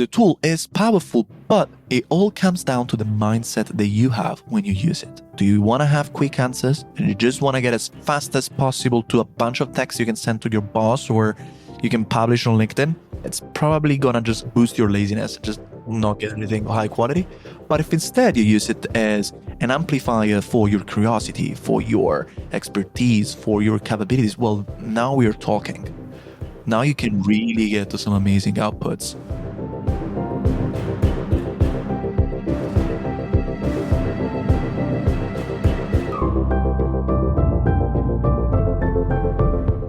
The tool is powerful, but it all comes down to the mindset that you have when you use it. Do you want to have quick answers and you just want to get as fast as possible to a bunch of text you can send to your boss or you can publish on LinkedIn? It's probably going to just boost your laziness, just not get anything high quality. But if instead you use it as an amplifier for your curiosity, for your expertise, for your capabilities, well, now we're talking. Now you can really get to some amazing outputs.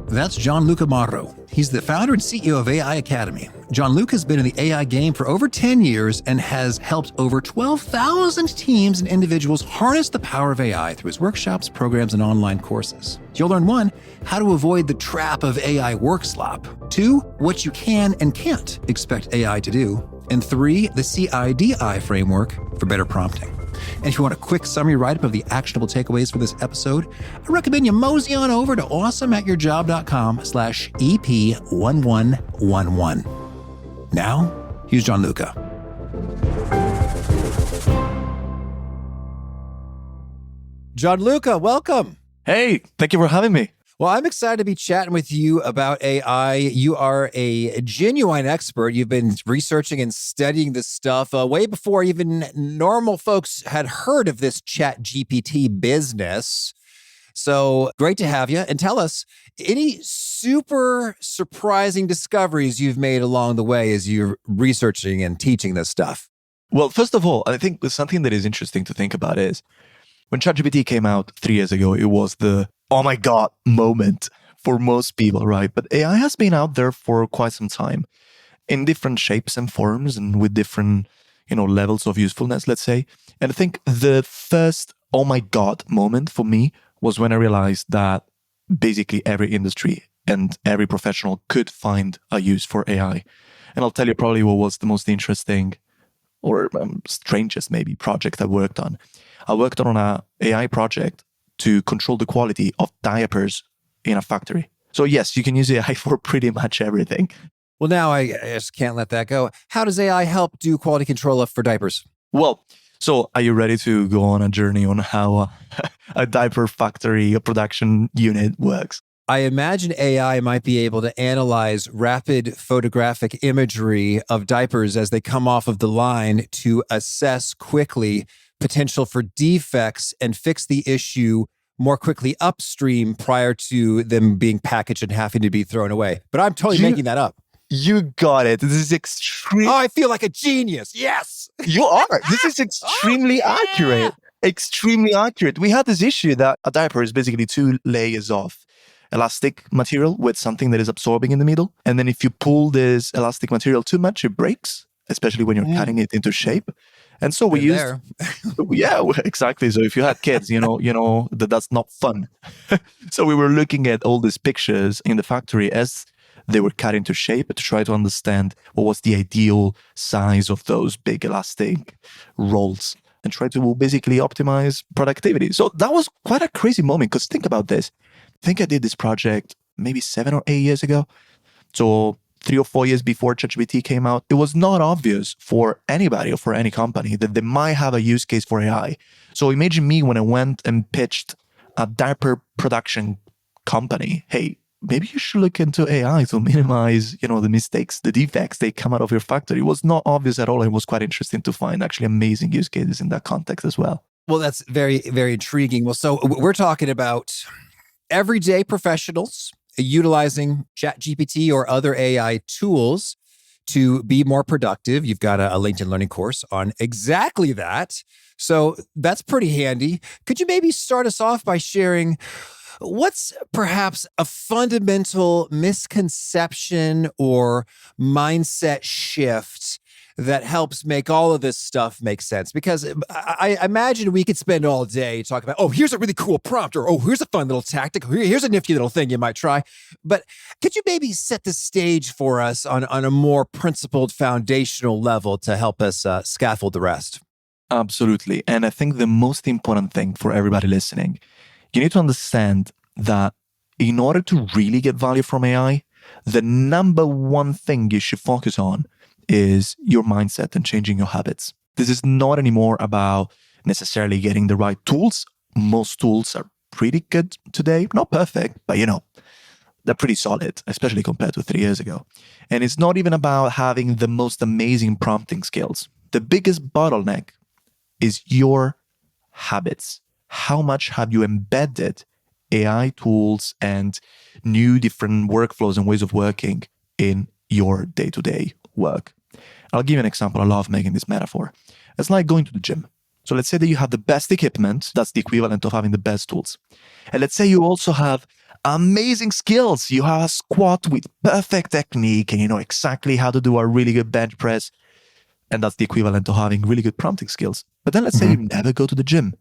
That's Gianluca Mauro. He's the founder and CEO of AI Academy. Gianluca's been in the AI game for over 10 years and has helped over 12,000 teams and individuals harness the power of AI through his workshops, programs, and online courses. You'll learn 1, how to avoid the trap of AI workslop. 2, what you can and can't expect AI to do. And 3, the CIDI framework for better prompting. And if you want a quick summary write-up of the actionable takeaways for this episode, I recommend you mosey on over to awesomeatyourjob.com/EP1111. Now, here's Gianluca. Gianluca, welcome. Hey, thank you for having me. Well, I'm excited to be chatting with you about AI. You are a genuine expert. You've been researching and studying this stuff way before even normal folks had heard of this ChatGPT business. So great to have you. And tell us any super surprising discoveries you've made along the way as you're researching and teaching this stuff. Well, first of all, I think something that is interesting to think about is when ChatGPT came out 3 years ago, it was the oh my God moment for most people, right? But AI has been out there for quite some time in different shapes and forms and with different, levels of usefulness, let's say. And I think the first oh my God moment for me was when I realized that basically every industry and every professional could find a use for AI. And I'll tell you probably what was the most interesting or strangest maybe project I worked on. I worked on an AI project to control the quality of diapers in a factory. So yes, you can use AI for pretty much everything. Well, now I just can't let that go. How does AI help do quality control for diapers? Well, so are you ready to go on a journey on how a diaper factory, a production unit works? I imagine AI might be able to analyze rapid photographic imagery of diapers as they come off of the line to assess quickly potential for defects and fix the issue more quickly upstream prior to them being packaged and having to be thrown away. But I'm totally making that up. You got it. This is extreme. Oh, I feel like a genius. Yes. You are. This is extremely accurate. Extremely accurate. We had this issue that a diaper is basically 2 layers of elastic material with something that is absorbing in the middle. And then if you pull this elastic material too much, it breaks, especially when you're cutting it into shape. And so we used, yeah, exactly. So if you had kids, that's not fun. So we were looking at all these pictures in the factory as they were cut into shape to try to understand what was the ideal size of those big elastic rolls and try to basically optimize productivity. So that was quite a crazy moment because think about this. I think I did this project maybe 7 or 8 years ago. So 3 or 4 years before ChatGPT came out, it was not obvious for anybody or for any company that they might have a use case for AI. So imagine me when I went and pitched a diaper production company. Hey, maybe you should look into AI to minimize, the mistakes, the defects they come out of your factory. It was not obvious at all. It was quite interesting to find actually amazing use cases in that context as well. Well, that's very, very intriguing. Well, so we're talking about everyday professionals utilizing ChatGPT or other AI tools to be more productive. You've got a LinkedIn Learning course on exactly that. So that's pretty handy. Could you maybe start us off by sharing what's perhaps a fundamental misconception or mindset shift that helps make all of this stuff make sense? Because I imagine we could spend all day talking about, oh, here's a really cool prompt, or oh, here's a fun little tactic, here's a nifty little thing you might try. But could you maybe set the stage for us on a more principled foundational level to help us scaffold the rest? Absolutely. And I think the most important thing for everybody listening, you need to understand that in order to really get value from AI, the number one thing you should focus on is your mindset and changing your habits. This is not anymore about necessarily getting the right tools. Most tools are pretty good today. Not perfect, but they're pretty solid, especially compared to 3 years ago. And it's not even about having the most amazing prompting skills. The biggest bottleneck is your habits. How much have you embedded AI tools and new different workflows and ways of working in your day-to-day work? I'll give you an example. I love making this metaphor. It's like going to the gym. So let's say that you have the best equipment. That's the equivalent of having the best tools. And let's say you also have amazing skills. You have a squat with perfect technique and you know exactly how to do a really good bench press. And that's the equivalent of having really good prompting skills. But then let's say you never go to the gym.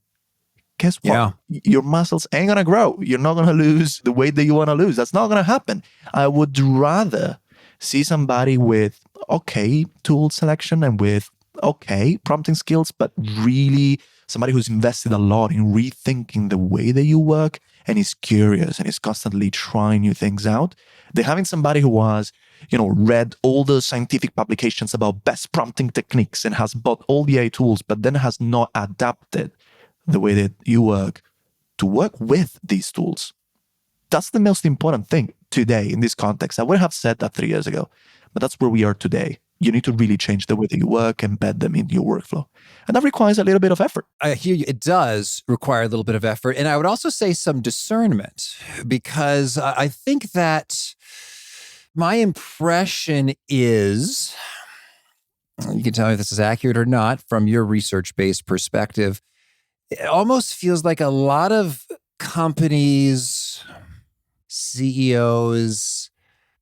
Guess what? Yeah. Your muscles ain't going to grow. You're not going to lose the weight that you want to lose. That's not going to happen. I would rather see somebody with okay tool selection and with okay prompting skills, but really somebody who's invested a lot in rethinking the way that you work and is curious and is constantly trying new things out. They're having somebody who has, read all the scientific publications about best prompting techniques and has bought all the AI tools, but then has not adapted the way that you work to work with these tools. That's the most important thing today in this context. I wouldn't have said that 3 years ago, but that's where we are today. You need to really change the way that you work, embed them into your workflow. And that requires a little bit of effort. I hear you. It does require a little bit of effort. And I would also say some discernment, because I think that my impression is, you can tell me if this is accurate or not, from your research-based perspective, it almost feels like a lot of companies, CEOs,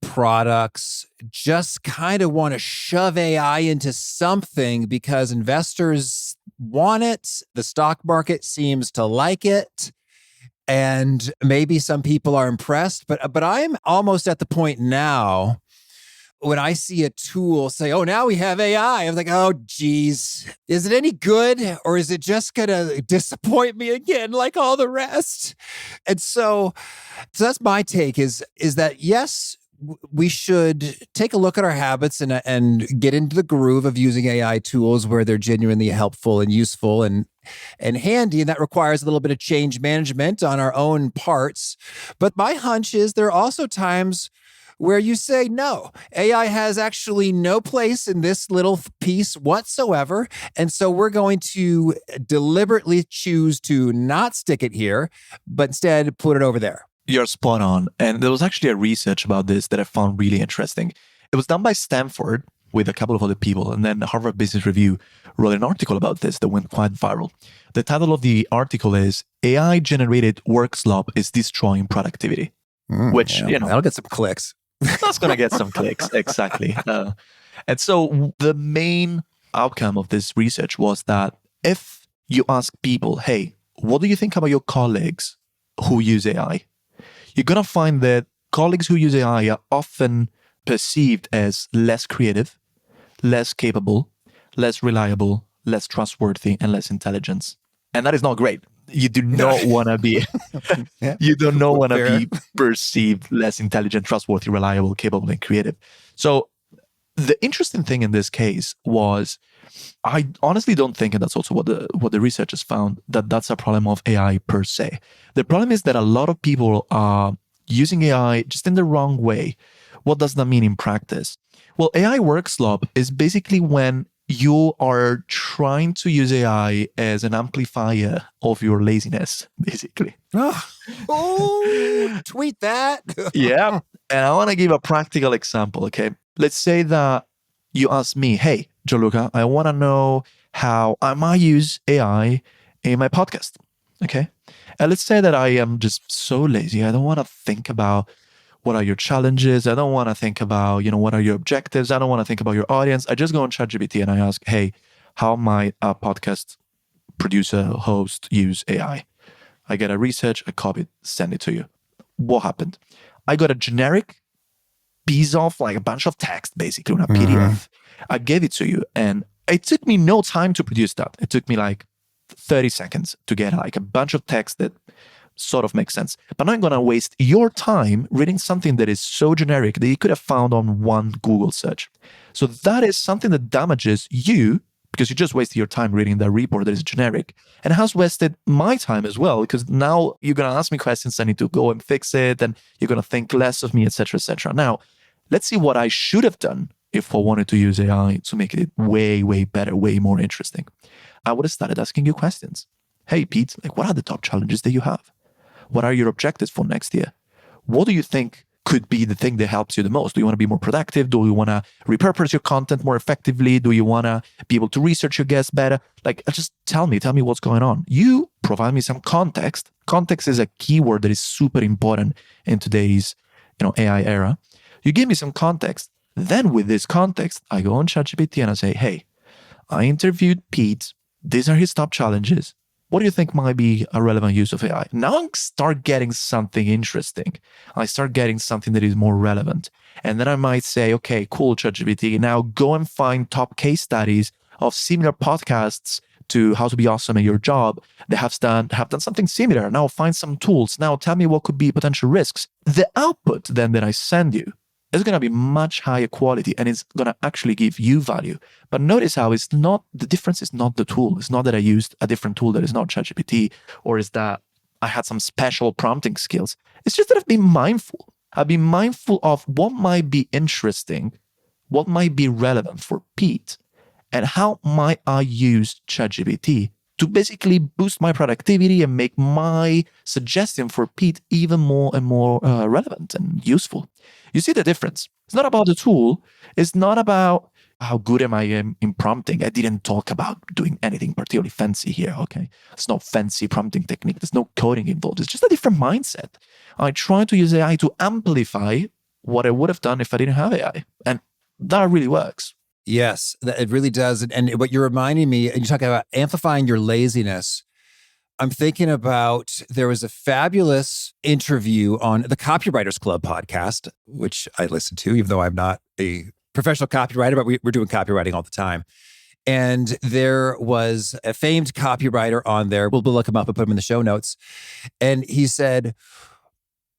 products just kind of want to shove AI into something because investors want it. The stock market seems to like it. And maybe some people are impressed, but I'm almost at the point now when I see a tool say, oh, now we have AI, I'm like, oh, geez, is it any good? Or is it just going to disappoint me again like all the rest? And so that's my take is that, yes, we should take a look at our habits and get into the groove of using AI tools where they're genuinely helpful and useful and handy. And that requires a little bit of change management on our own parts. But my hunch is there are also times where you say, no, AI has actually no place in this little piece whatsoever. And so we're going to deliberately choose to not stick it here, but instead put it over there. You're spot on. And there was actually a research about this that I found really interesting. It was done by Stanford with a couple of other people. And then the Harvard Business Review wrote an article about this that went quite viral. The title of the article is AI-generated workslop is destroying productivity, which, that'll get some clicks. That's going to get some clicks. Exactly. And so the main outcome of this research was that if you ask people, hey, what do you think about your colleagues who use AI? You're going to find that colleagues who use AI are often perceived as less creative, less capable, less reliable, less trustworthy, and less intelligent. And that is not great. You do not want to be, you do not want to be perceived less intelligent, trustworthy, reliable, capable, and creative. So the interesting thing in this case was, I honestly don't think, and that's also what the researchers found, that that's a problem of AI per se. The problem is that a lot of people are using AI just in the wrong way. What does that mean in practice? Well, AI workslop is basically when you are trying to use AI as an amplifier of your laziness, basically. Oh, tweet that. Yeah. And I want to give a practical example, okay? Let's say that you ask me, hey, Gianluca, I want to know how I might use AI in my podcast, okay? And let's say that I am just so lazy. I don't want to think about what are your challenges. I don't want to think about, what are your objectives. I don't want to think about your audience. I just go on ChatGPT and I ask, hey, how might a podcast producer, host use AI? I get a research, I copy it, send it to you. What happened? I got a generic piece of like a bunch of text, basically, on a PDF. I gave it to you and it took me no time to produce that. It took me like 30 seconds to get like a bunch of text that sort of makes sense. But I'm not going to waste your time reading something that is so generic that you could have found on one Google search. So that is something that damages you because you just wasted your time reading that report that is generic, and has wasted my time as well, because now you're going to ask me questions, I need to go and fix it, and you're going to think less of me, etc., etc. Now, let's see what I should have done if I wanted to use AI to make it way, way better, way more interesting. I would have started asking you questions. Hey, Pete, like, what are the top challenges that you have? What are your objectives for next year? What do you think could be the thing that helps you the most? Do you want to be more productive? Do you want to repurpose your content more effectively? Do you want to be able to research your guests better? Like, just tell me what's going on. You provide me some context. Context is a keyword that is super important in today's, AI era. You give me some context. Then with this context, I go on ChatGPT and I say, hey, I interviewed Pete. These are his top challenges. What do you think might be a relevant use of AI? Now I start getting something interesting. I start getting something that is more relevant. And then I might say, okay, cool, ChatGPT, now go and find top case studies of similar podcasts to How to Be Awesome at Your Job that have done something similar. Now find some tools. Now tell me what could be potential risks. The output then that I send you is going to be much higher quality, and it's going to actually give you value. But notice how the difference is not the tool. It's not that I used a different tool that is not ChatGPT, or is that I had some special prompting skills. It's just that I've been mindful. I've been mindful of what might be interesting, what might be relevant for Pete, and how might I use ChatGPT to basically boost my productivity and make my suggestion for Pete even more and more relevant and useful. You see the difference? It's not about the tool. It's not about how good am I in prompting. I didn't talk about doing anything particularly fancy here, okay? It's no fancy prompting technique. There's no coding involved. It's just a different mindset. I try to use AI to amplify what I would have done if I didn't have AI. And that really works. Yes, it really does. And what you're reminding me, and you talk about amplifying your laziness. I'm thinking about, there was a fabulous interview on the Copywriters Club podcast, which I listen to, even though I'm not a professional copywriter, but we're doing copywriting all the time. And there was a famed copywriter on there. We'll look him up and put him in the show notes. And he said,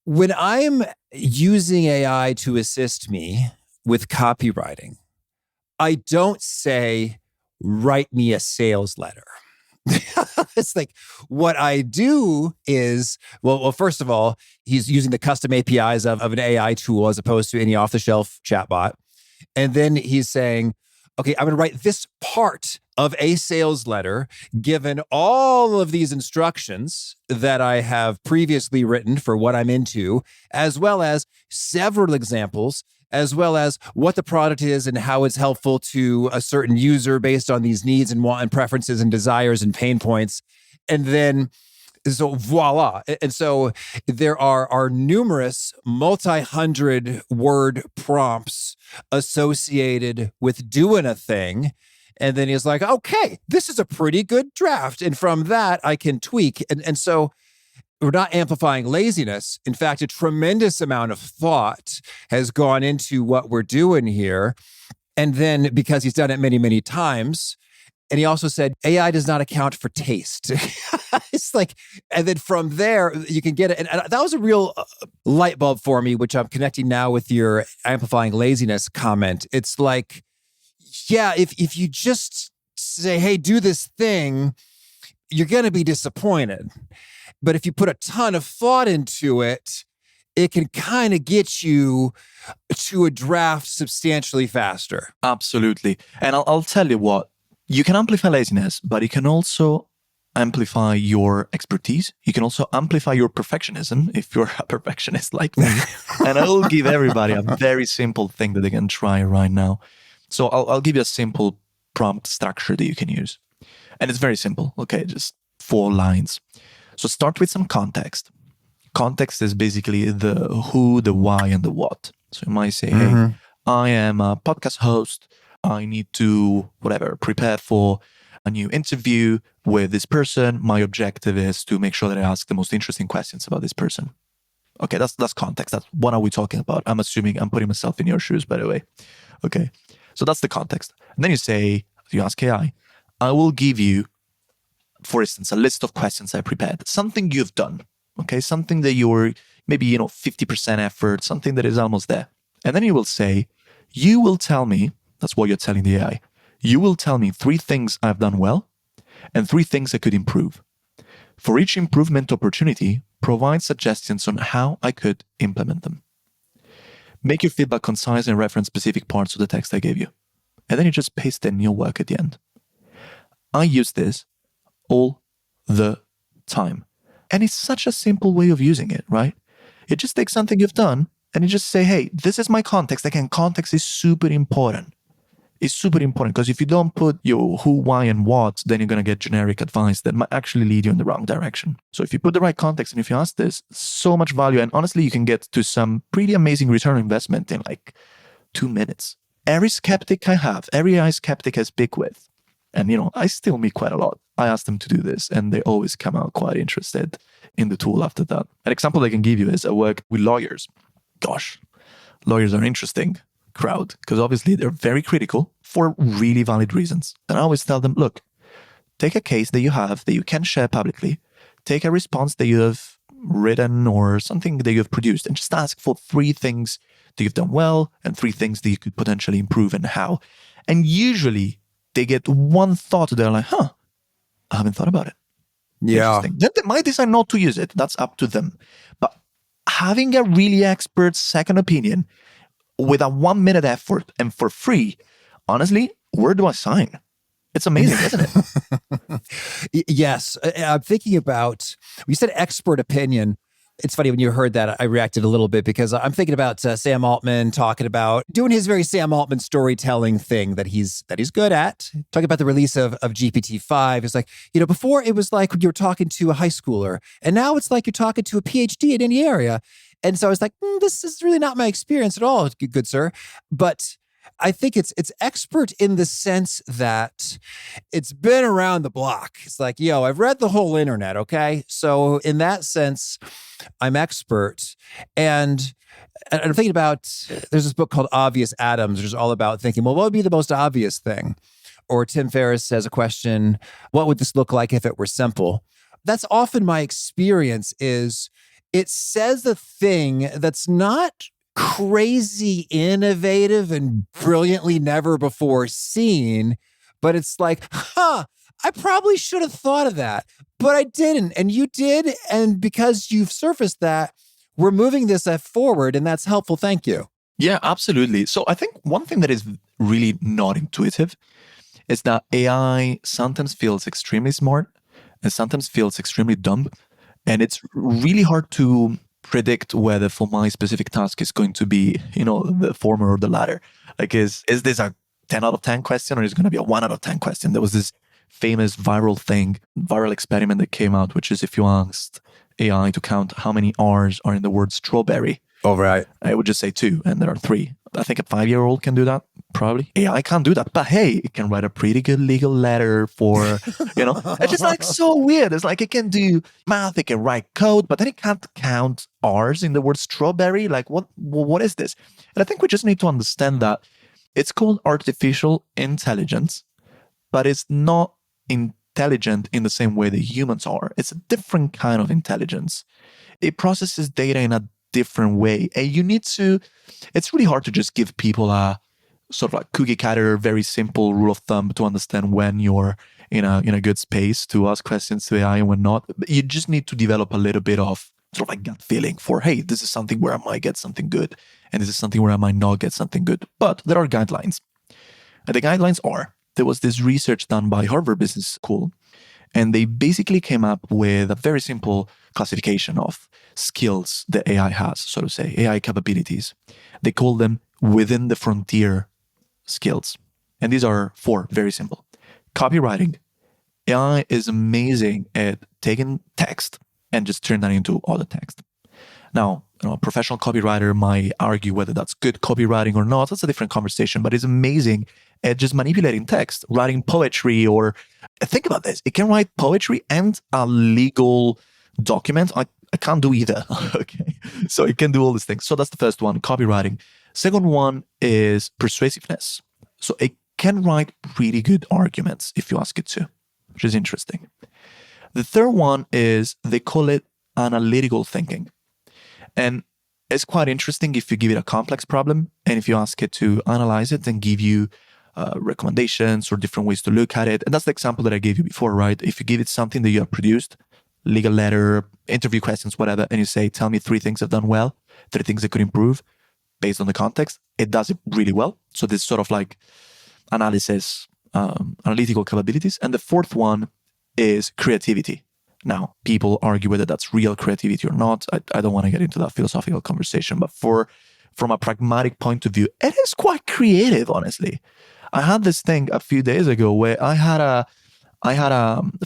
when I'm using AI to assist me with copywriting, I don't say, write me a sales letter. It's like, what I do is, well, first of all, he's using the custom APIs of an AI tool as opposed to any off-the-shelf chatbot. And then he's saying, okay, I'm going to write this part of a sales letter, given all of these instructions that I have previously written for what I'm into, as well as several examples, as well as what the product is and how it's helpful to a certain user based on these needs and want and preferences and desires and pain points. And then, so voila. And so there are numerous multi-hundred word prompts associated with doing a thing. And then he's like, okay, this is a pretty good draft. And from that, I can tweak. And so we're not amplifying laziness. In fact, a tremendous amount of thought has gone into what we're doing here. And then because he's done it many, many times, and he also said, AI does not account for taste. It's like, and then from there, you can get it. And that was a real light bulb for me, which I'm connecting now with your amplifying laziness comment. It's like, yeah, if you just say, hey, do this thing, you're going to be disappointed. But if you put a ton of thought into it, it can kind of get you to a draft substantially faster. Absolutely. And I'll tell you what, you can amplify laziness, but you can also amplify your expertise. You can also amplify your perfectionism if you're a perfectionist like me. And I will give everybody a very simple thing that they can try right now. So I'll give you a simple prompt structure that you can use. And it's very simple, okay? Just 4 lines. So start with some context. Context is basically the who, the why, and the what. So you might say, hey, I am a podcast host. I need to, prepare for a new interview with this person. My objective is to make sure that I ask the most interesting questions about this person. Okay, that's context. That's what are we talking about? I'm assuming I'm putting myself in your shoes, by the way. Okay, so that's the context. And then you ask AI, I will give you, for instance, a list of questions I prepared, something you've done. okay? Something that you're maybe, 50% effort, something that is almost there. And then you will say, you will tell me, that's what you're telling the AI, you will tell me 3 things I've done well and 3 things I could improve. For each improvement opportunity, provide suggestions on how I could implement them. Make your feedback concise and reference specific parts of the text I gave you. And then you just paste in your work at the end. I use this all the time. And it's such a simple way of using it, right? You just take something you've done and you just say, hey, this is my context. Again, context is super important. It's super important because if you don't put your who, why, and what, then you're going to get generic advice that might actually lead you in the wrong direction. So if you put the right context and if you ask this, so much value. And honestly, you can get to some pretty amazing return on investment in like 2 minutes. Every skeptic I have, every AI skeptic I speak with, and I still meet quite a lot. I ask them to do this and they always come out quite interested in the tool after that. An example I can give you is I work with lawyers. Gosh, lawyers are interesting crowd because obviously they're very critical for really valid reasons. And I always tell them, look, take a case that you have that you can share publicly, take a response that you have written or something that you've produced and just ask for 3 things that you've done well and 3 things that you could potentially improve and how. And usually they get one thought, they're like, I haven't thought about it. Yeah. They might decide not to use it. That's up to them. But having a really expert second opinion with a 1-minute effort and for free, honestly, where do I sign? It's amazing, isn't it? Yes. I'm thinking about, you said expert opinion. It's funny when you heard that, I reacted a little bit because I'm thinking about Sam Altman talking about doing his very Sam Altman storytelling thing that he's good at. Talking about the release of GPT-5. It's like, before it was like you were talking to a high schooler, and now it's like you're talking to a PhD in any area. And so I was like, this is really not my experience at all, good sir. But I think it's expert in the sense that it's been around the block. It's like, I've read the whole internet, okay? So in that sense, I'm expert. And I'm thinking about, there's this book called Obvious Atoms, which is all about thinking, well, what would be the most obvious thing? Or Tim Ferriss says a question, what would this look like if it were simple? That's often my experience is it says a thing that's not crazy innovative and brilliantly never before seen, but it's like, I probably should have thought of that, but I didn't. And you did. And because you've surfaced that, we're moving this forward and that's helpful. Thank you. Yeah, absolutely. So I think one thing that is really not intuitive is that AI sometimes feels extremely smart and sometimes feels extremely dumb. And it's really hard to predict whether for my specific task is going to be, the former or the latter. Like, is this a 10 out of 10 question or is it going to be a 1 out of 10 question? There was this famous viral experiment that came out, which is if you asked AI to count how many R's are in the word strawberry. Oh, right. I would just say 2, and there are 3. I think a 5-year-old can do that, probably. AI can't do that, but hey, it can write a pretty good legal letter for, it's just like so weird. It's like it can do math, it can write code, but then it can't count R's in the word strawberry. Like, what is this? And I think we just need to understand that it's called artificial intelligence, but it's not intelligent in the same way that humans are. It's a different kind of intelligence. It processes data in a different way. And it's really hard to just give people a sort of like cookie cutter, very simple rule of thumb to understand when you're in a good space to ask questions to AI and when not. But you just need to develop a little bit of sort of like gut feeling for, hey, this is something where I might get something good and this is something where I might not get something good. But there are guidelines. And the guidelines are, there was this research done by Harvard Business School, and they basically came up with a very simple classification of skills that AI has, so to say, AI capabilities. They call them within the frontier skills. And these are 4, very simple. Copywriting. AI is amazing at taking text and just turn that into other text. Now, a professional copywriter might argue whether that's good copywriting or not. That's a different conversation, but it's amazing at just manipulating text, writing poetry, or think about this. It can write poetry and a legal document. I can't do either. Okay. So it can do all these things. So that's the first one, copywriting. Second one is persuasiveness. So it can write pretty good arguments if you ask it to, which is interesting. The third one is, they call it analytical thinking. And it's quite interesting if you give it a complex problem and if you ask it to analyze it and give you recommendations or different ways to look at it. And that's the example that I gave you before, right? If you give it something that you have produced, legal letter, interview questions, whatever, and you say, tell me 3 things I've done well, 3 things I could improve based on the context, it does it really well. So this sort of like analysis, analytical capabilities. And the fourth one is creativity. Now, people argue whether that's real creativity or not. I don't want to get into that philosophical conversation, but from a pragmatic point of view, it is quite creative, honestly. I had this thing a few days ago where I had a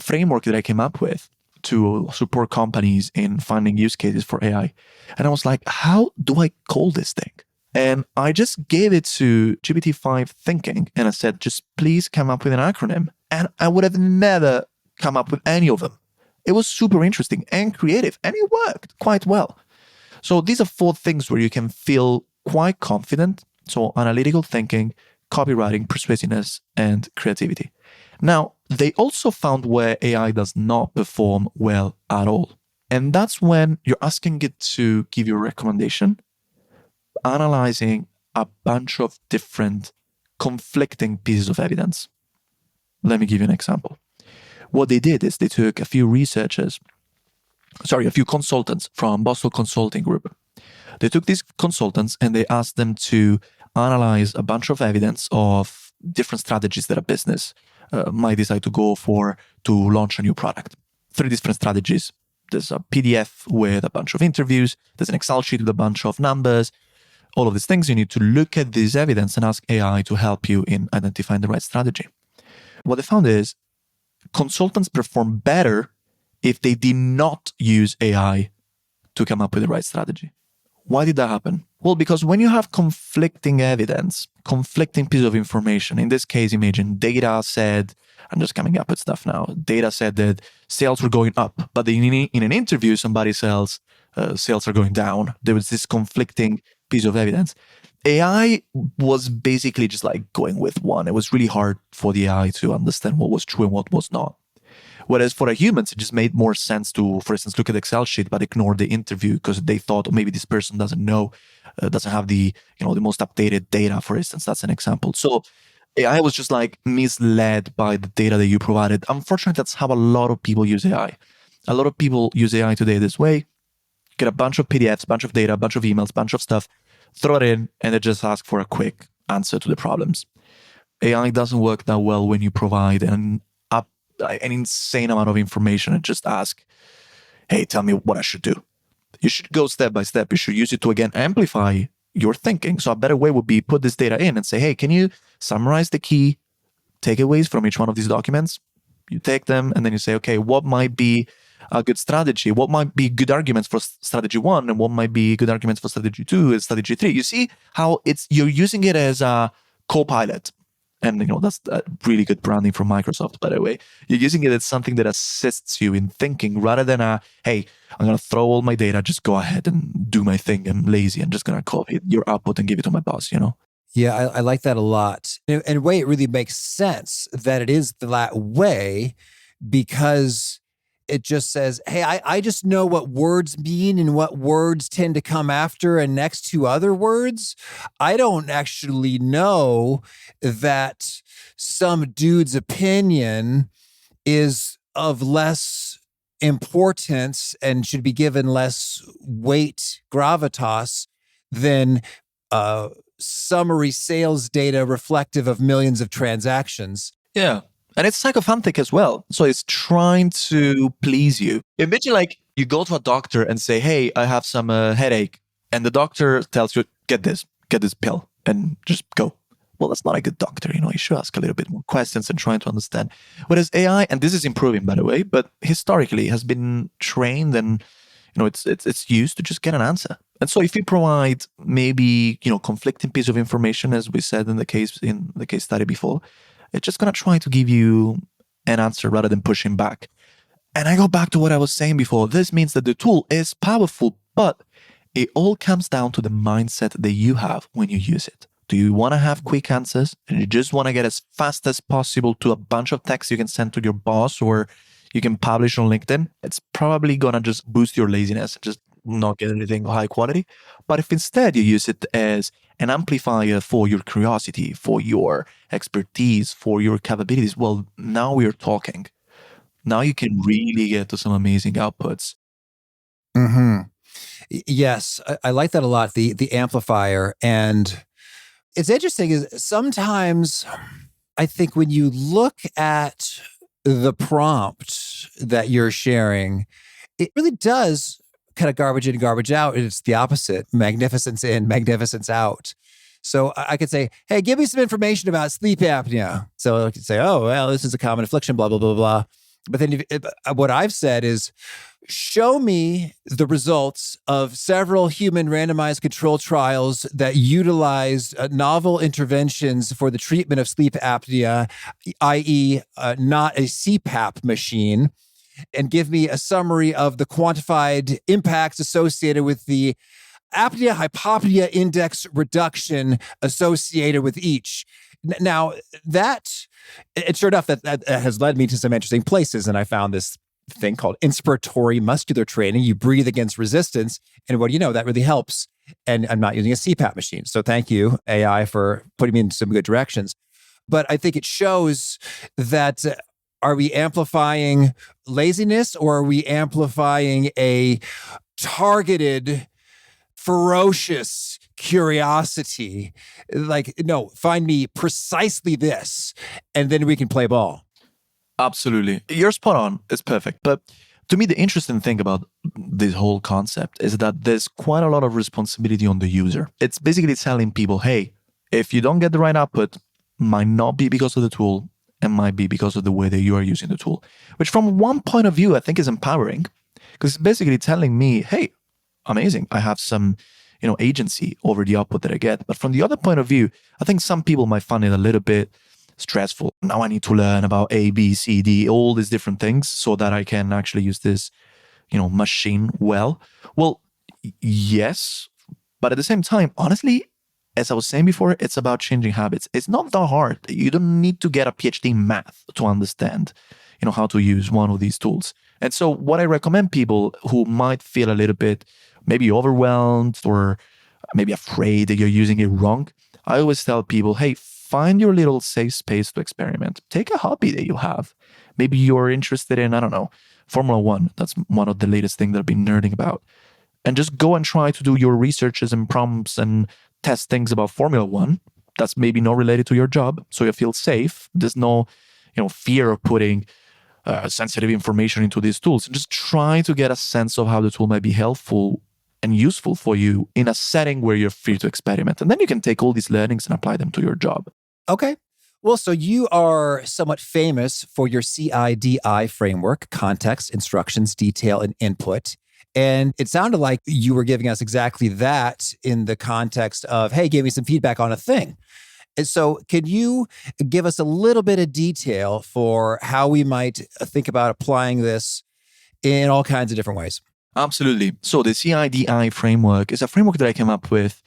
framework that I came up with to support companies in finding use cases for AI. And I was like, how do I call this thing? And I just gave it to GPT-5 thinking, and I said, just please come up with an acronym. And I would have never come up with any of them. It was super interesting and creative, and it worked quite well. So these are 4 things where you can feel quite confident. So analytical thinking, copywriting, persuasiveness, and creativity. Now, they also found where AI does not perform well at all. And that's when you're asking it to give you a recommendation, analyzing a bunch of different conflicting pieces of evidence. Let me give you an example. What they did is they took a few consultants from Boston Consulting Group. They took these consultants and they asked them to analyze a bunch of evidence of different strategies that a business might decide to go for to launch a new product. 3 different strategies. There's a PDF with a bunch of interviews. There's an Excel sheet with a bunch of numbers. All of these things, you need to look at this evidence and ask AI to help you in identifying the right strategy. What they found is consultants perform better if they did not use AI to come up with the right strategy. Why did that happen? Well, because when you have conflicting evidence, conflicting piece of information, in this case, imagine data said, I'm just coming up with stuff now, data said that sales were going up, but in an interview, somebody says sales are going down. There was this conflicting piece of evidence. AI was basically just like going with one. It was really hard for the AI to understand what was true and what was not. Whereas for the humans, it just made more sense to, for instance, look at the Excel sheet, but ignore the interview because they thought, oh, maybe this person doesn't know, doesn't have the most updated data, for instance. That's an example. So AI was just like misled by the data that you provided. Unfortunately, that's how a lot of people use AI. A lot of people use AI today this way, get a bunch of PDFs, bunch of data, bunch of emails, bunch of stuff, throw it in, and they just ask for a quick answer to the problems. AI doesn't work that well when you provide an insane amount of information and just ask, hey, tell me what I should do. You should go step by step. You should use it to, again, amplify your thinking. So a better way would be put this data in and say, hey, can you summarize the key takeaways from each one of these documents? You take them and then you say, okay, what might be a good strategy? What might be good arguments for strategy 1 and what might be good arguments for strategy 2 and strategy 3? You see how you're using it as a co-pilot. And that's really good branding from Microsoft, by the way. You're using it as something that assists you in thinking rather than hey, I'm going to throw all my data, just go ahead and do my thing. I'm lazy. I'm just going to copy your output and give it to my boss, Yeah, I like that a lot. In a way, it really makes sense that it is that way because it just says, hey, I just know what words mean and what words tend to come after and next to other words. I don't actually know that some dude's opinion is of less importance and should be given less weight, gravitas, than summary sales data reflective of millions of transactions. Yeah. And it's sycophantic as well. So it's trying to please you. Imagine like you go to a doctor and say, hey, I have some headache. And the doctor tells you, get this pill and just go. Well, that's not a good doctor. You should ask a little bit more questions and trying to understand. Whereas AI, and this is improving, by the way, but historically has been trained and, it's used to just get an answer. And so if you provide maybe, conflicting piece of information, as we said in the case study before, it's just going to try to give you an answer rather than pushing back. And I go back to what I was saying before. This means that the tool is powerful, but it all comes down to the mindset that you have when you use it. Do you want to have quick answers and you just want to get as fast as possible to a bunch of texts you can send to your boss or You can publish on LinkedIn. It's probably going to just boost your laziness and just not get anything high quality. But if instead you use it as an amplifier for your curiosity, for your expertise, for your capabilities, well, now we're talking. Now you can really get to some amazing outputs. Mm-hmm. Yes, I like that a lot. The amplifier, and it's interesting is sometimes I think when you look at the prompt that you're sharing, it really does kind of garbage in, garbage out. It's the opposite: magnificence in, magnificence out. So I could say, hey, give me some information about sleep apnea. So I could say, oh, well, this is a common affliction, blah, blah, blah, blah. But then what I've said is, show me the results of several human randomized control trials that utilized novel interventions for the treatment of sleep apnea, i.e., not a CPAP machine, and give me a summary of the quantified impacts associated with the apnea hypopnea index reduction associated with each. Now, it's sure enough that has led me to some interesting places. And I found this thing called inspiratory muscular training. You breathe against resistance. And what do you know? That really helps. And I'm not using a CPAP machine. So thank you, AI, for putting me in some good directions. But I think it shows that are we amplifying laziness, or are we amplifying a targeted, ferocious curiosity? Like, no, find me precisely this, and then we can play ball. Absolutely. You're spot on. It's perfect. But to me, the interesting thing about this whole concept is that there's quite a lot of responsibility on the user. It's basically telling people, hey, if you don't get the right output, might not be because of the tool, and might be because of the way that you are using the tool, which from one point of view, I think is empowering, because it's basically telling me, hey, amazing, I have some, agency over the output that I get. But from the other point of view, I think some people might find it a little bit stressful. Now I need to learn about A, B, C, D, all these different things so that I can actually use this, machine well. Well, yes, but at the same time, honestly, as I was saying before, it's about changing habits. It's not that hard. You don't need to get a PhD in math to understand, how to use one of these tools. And so what I recommend people who might feel a little bit maybe overwhelmed or maybe afraid that you're using it wrong, I always tell people, hey, find your little safe space to experiment. Take a hobby that you have. Maybe you're interested in, I don't know, Formula One. That's one of the latest things that I've been nerding about. And just go and try to do your researches and prompts and test things about Formula One. That's maybe not related to your job, so you feel safe. There's no, fear of putting sensitive information into these tools. And just try to get a sense of how the tool might be helpful and useful for you in a setting where you're free to experiment. And then you can take all these learnings and apply them to your job. Okay. Well, so you are somewhat famous for your CIDI framework: context, instructions, detail, and input. And it sounded like you were giving us exactly that in the context of, hey, give me some feedback on a thing. And so can you give us a little bit of detail for how we might think about applying this in all kinds of different ways? Absolutely. So the CIDI framework is a framework that I came up with,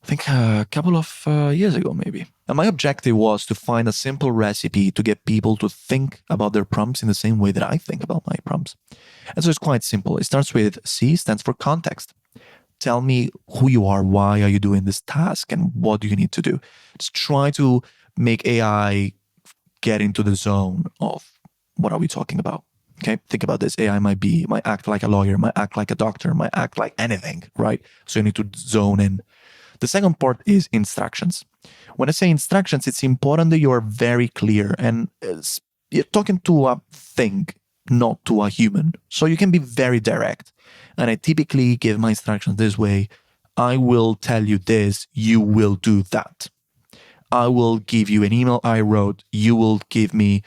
I think a couple of years ago, maybe. And my objective was to find a simple recipe to get people to think about their prompts in the same way that I think about my prompts. And so it's quite simple. It starts with C, stands for context. Tell me who you are, why are you doing this task, and what do you need to do? Just try to make AI get into the zone of what are we talking about. Okay, think about this. AI might act like a lawyer, might act like a doctor, might act like anything, right? So you need to zone in. The second part is instructions. When I say instructions, it's important that you are very clear and you're talking to a thing, not to a human. So you can be very direct. And I typically give my instructions this way. I will tell you this, you will do that. I will give you an email I wrote, you will give me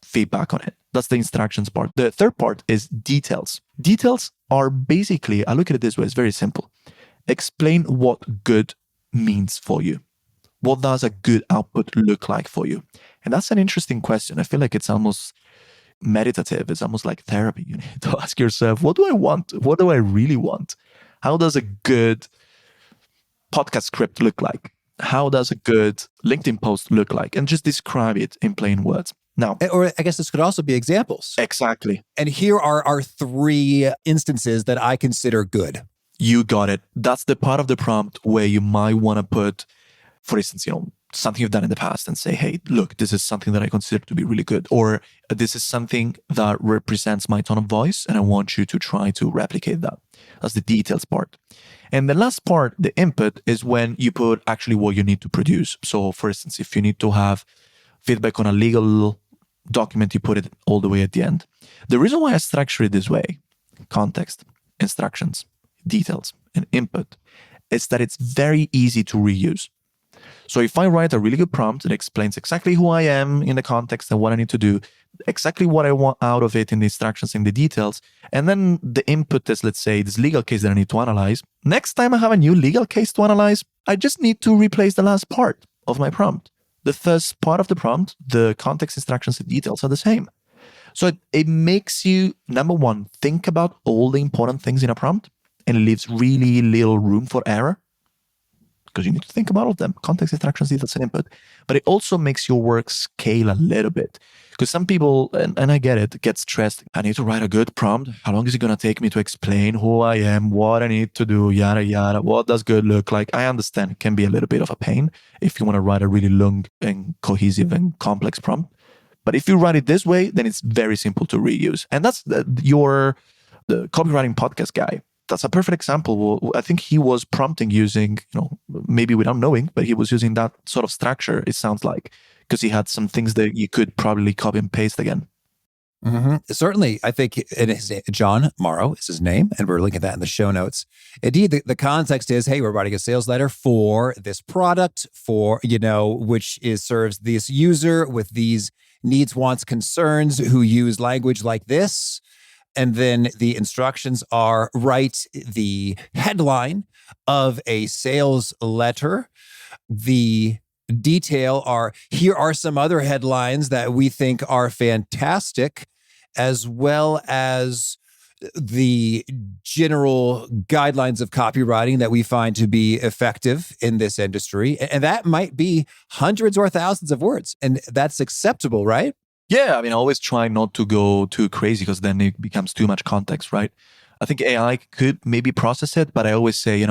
feedback on it. That's the instructions part. The third part is details. Details are basically, I look at it this way, it's very simple. Explain what good means for you. What does a good output look like for you? And that's an interesting question. I feel like it's almost meditative. It's almost like therapy. You need to ask yourself, what do I want? What do I really want? How does a good podcast script look like? How does a good LinkedIn post look like? And just describe it in plain words. Now, Or I guess this could also be examples. exactly. And here are our 3 instances that I consider good. You got it. That's the part of the prompt where you might want to put, for instance, something you've done in the past and say, hey, look, this is something that I consider to be really good. Or this is something that represents my tone of voice and I want you to try to replicate that. That's the details part. And the last part, the input, is when you put actually what you need to produce. So for instance, if you need to have feedback on a legal document, you put it all the way at the end. The reason why I structure it this way, context, instructions, details, and input, is that it's very easy to reuse. So if I write a really good prompt that explains exactly who I am in the context and what I need to do, exactly what I want out of it in the instructions and the details, and then the input is, let's say, this legal case that I need to analyze, next time I have a new legal case to analyze, I just need to replace the last part of my prompt. The first part of the prompt, the context, instructions, and details are the same. So it makes you, number one, think about all the important things in a prompt, and it leaves really little room for error because you need to think about all of them, context, instructions, details, and input. But it also makes your work scale a little bit. Because some people, and I get it, get stressed. I need to write a good prompt. How long is it going to take me to explain who I am, what I need to do, yada, yada. What does good look like? I understand it can be a little bit of a pain if you want to write a really long and cohesive and complex prompt. But if you write it this way, then it's very simple to reuse. And that's the copywriting podcast guy. That's a perfect example. I think he was prompting using, maybe without knowing, but he was using that sort of structure, it sounds like, because he had some things that you could probably copy and paste again. Mm-hmm. Certainly, I think it is John Mauro is his name, and we're linking that in the show notes. Indeed, the context is, hey, we're writing a sales letter for this product, which serves this user with these needs, wants, concerns, who use language like this. And then the instructions are write the headline of a sales letter. The detail are, here are some other headlines that we think are fantastic, as well as the general guidelines of copywriting that we find to be effective in this industry. And that might be hundreds or thousands of words. And that's acceptable, right? Yeah, I always try not to go too crazy because then it becomes too much context, right? I think AI could maybe process it, but I always say,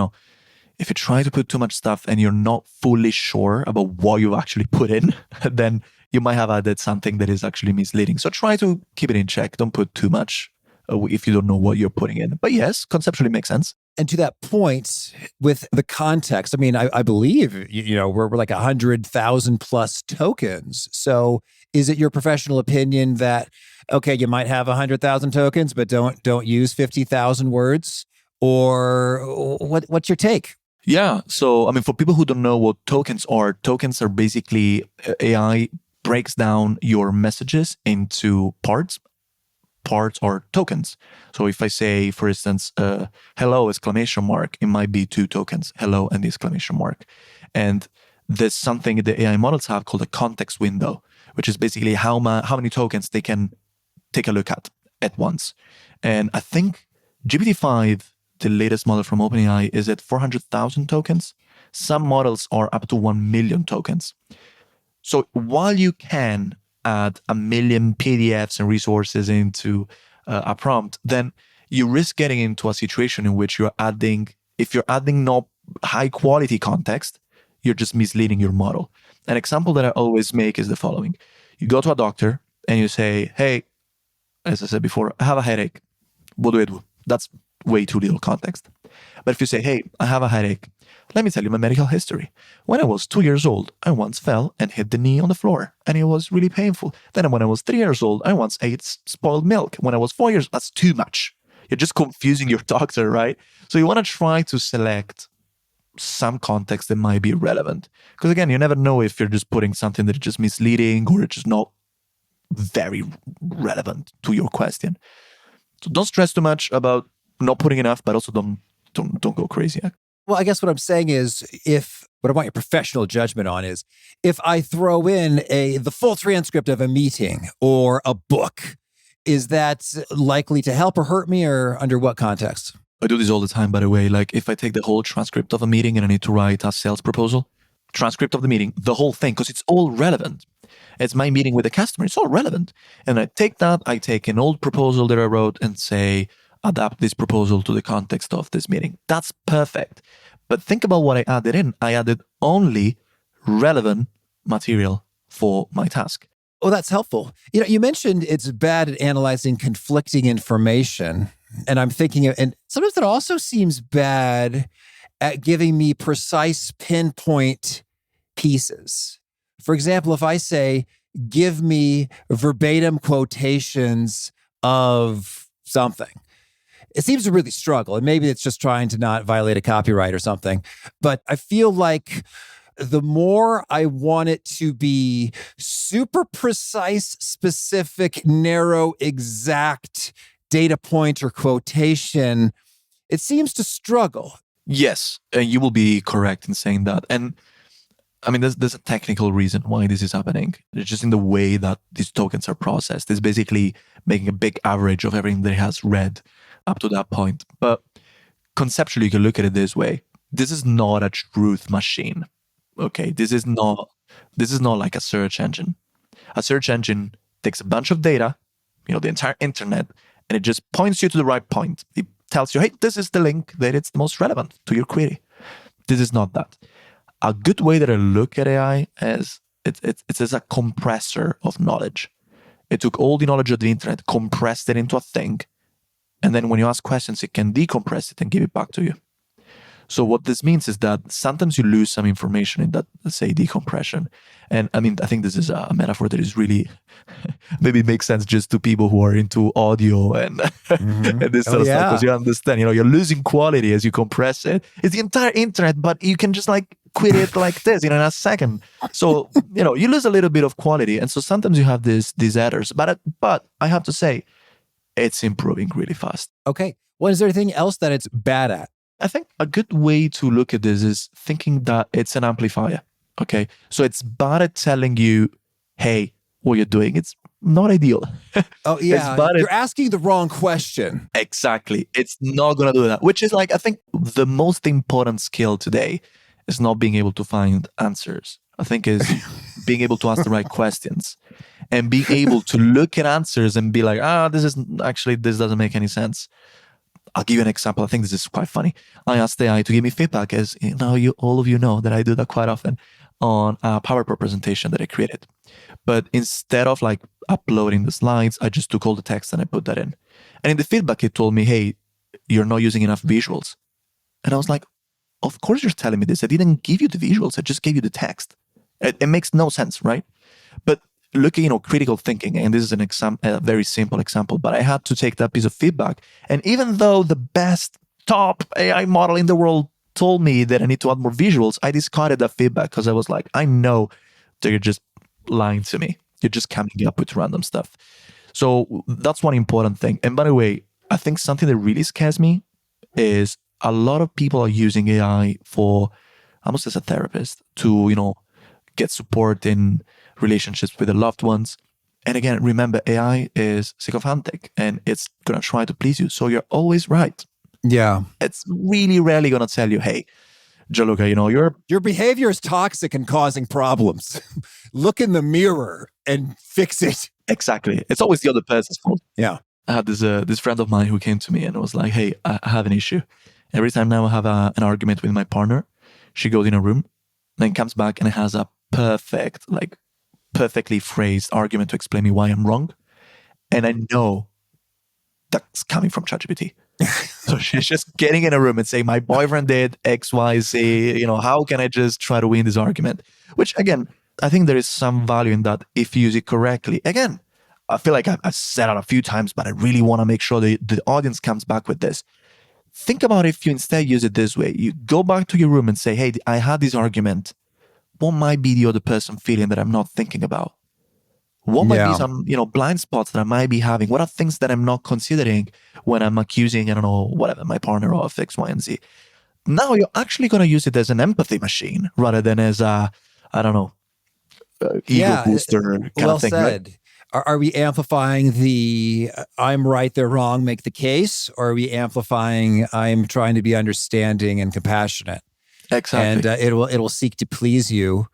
if you try to put too much stuff and you're not fully sure about what you've actually put in, then you might have added something that is actually misleading. So try to keep it in check. Don't put too much if you don't know what you're putting in. But yes, conceptually makes sense. And to that point, with the context, I believe, we're like 100,000 plus tokens. So is it your professional opinion that, okay, you might have 100,000 tokens, but don't use 50,000 words? Or what's your take? Yeah. So, for people who don't know what tokens are basically AI breaks down your messages into parts. Parts are tokens. So if I say, for instance, hello, exclamation mark, it might be 2 tokens, hello and the exclamation mark. And there's something the AI models have called a context window, which is basically how many tokens they can take a look at once. And I think GPT-5, the latest model from OpenAI, is at 400,000 tokens. Some models are up to 1 million tokens. So while you can add 1 million PDFs and resources into a prompt, then you risk getting into a situation in which if you're adding not high quality context, you're just misleading your model. An example that I always make is the following. You go to a doctor and you say, hey, as I said before, I have a headache. What do I do? That's way too little context. But if you say, hey, I have a headache, let me tell you my medical history. When I was 2 years old, I once fell and hit the knee on the floor, and it was really painful. Then when I was 3 years old, I once ate spoiled milk. When I was 4 years, that's too much. You're just confusing your doctor, right? So you want to try to select some context that might be relevant. Because again, you never know if you're just putting something that is just misleading or it's just not very relevant to your question. So don't stress too much about not putting enough, but also don't go crazy. Well, I guess what I'm saying is, what I want your professional judgment on is, if I throw in the full transcript of a meeting or a book, is that likely to help or hurt me, or under what context? I do this all the time, by the way. Like if I take the whole transcript of a meeting and I need to write a sales proposal, transcript of the meeting, the whole thing, because it's all relevant. It's my meeting with the customer. It's all relevant. And I take an old proposal that I wrote and say, adapt this proposal to the context of this meeting. That's perfect. But think about what I added in. I added only relevant material for my task. Oh, that's helpful. You mentioned it's bad at analyzing conflicting information. And I'm thinking, and sometimes it also seems bad at giving me precise pinpoint pieces. For example, if I say, give me verbatim quotations of something, it seems to really struggle. And maybe it's just trying to not violate a copyright or something. But I feel like the more I want it to be super precise, specific, narrow, exact data point or quotation, it seems to struggle. Yes, you will be correct in saying that. And I mean, there's a technical reason why this is happening. It's just in the way that these tokens are processed. It's basically making a big average of everything that it has read up to that point. But conceptually, you can look at it this way. This is not a truth machine. Okay, this is not like a search engine. A search engine takes a bunch of data, the entire internet, and it just points you to the right point. It tells you, hey, this is the link that it's the most relevant to your query. This is not that. A good way that I look at AI is it's as a compressor of knowledge. It took all the knowledge of the internet, compressed it into a thing, and then when you ask questions, it can decompress it and give it back to you. So what this means is that sometimes you lose some information in that, let's say, decompression. And I mean, I think this is a metaphor that is really, maybe it makes sense just to people who are into audio and, and this sort of stuff, because you understand, you're losing quality as you compress it. It's the entire internet, but you can just quit it like this, in a second. So, you lose a little bit of quality. And so sometimes you have these errors, but I have to say, it's improving really fast. Okay. Well, is there anything else that it's bad at? I think a good way to look at this is thinking that it's an amplifier. Okay. So it's bad at telling you, hey, what you're doing, it's not ideal. Oh, yeah. You're asking the wrong question. Exactly. It's not going to do that, which is I think the most important skill today is not being able to find answers. I think is being able to ask the right questions and being able to look at answers and be like, this doesn't make any sense. I'll give you an example. I think this is quite funny. I asked AI to give me feedback, as all of you know that I do that quite often on a PowerPoint presentation that I created. But instead of uploading the slides, I just took all the text and I put that in. And in the feedback, it told me, hey, you're not using enough visuals. And I was like, of course you're telling me this. I didn't give you the visuals. I just gave you the text. It makes no sense, right? But looking, critical thinking, and this is a very simple example, but I had to take that piece of feedback. And even though the best top AI model in the world told me that I need to add more visuals, I discarded that feedback because I was like, I know that you're just lying to me. You're just coming up with random stuff. So that's one important thing. And by the way, I think something that really scares me is a lot of people are using AI for almost as a therapist to, get support in relationships with their loved ones. And again, remember, AI is sycophantic and it's going to try to please you. So you're always right. Yeah. It's really rarely going to tell you, hey, Gianluca, your behavior is toxic and causing problems. Look in the mirror and fix it. Exactly. It's always the other person's fault. Yeah. I had this friend of mine who came to me and was like, hey, I have an issue. Every time now I have an argument with my partner, she goes in a room, then comes back and has a perfectly phrased argument to explain me why I'm wrong. And I know that's coming from ChatGPT. So she's just getting in a room and saying, my boyfriend did X, Y, Z, how can I just try to win this argument? Which again, I think there is some value in that if you use it correctly. Again, I feel like I've said it a few times, but I really want to make sure the audience comes back with this. Think about if you instead use it this way. You go back to your room and say, hey, I had this argument. What might be the other person feeling that I'm not thinking about? What might be some, blind spots that I might be having? What are things that I'm not considering when I'm accusing, whatever, my partner of X, Y, and Z? Now you're actually going to use it as an empathy machine rather than as a, ego booster kind of thing. Said. Right? Are we amplifying the I'm right, they're wrong, make the case? Or are we amplifying I'm trying to be understanding and compassionate? Exactly. And it will seek to please you.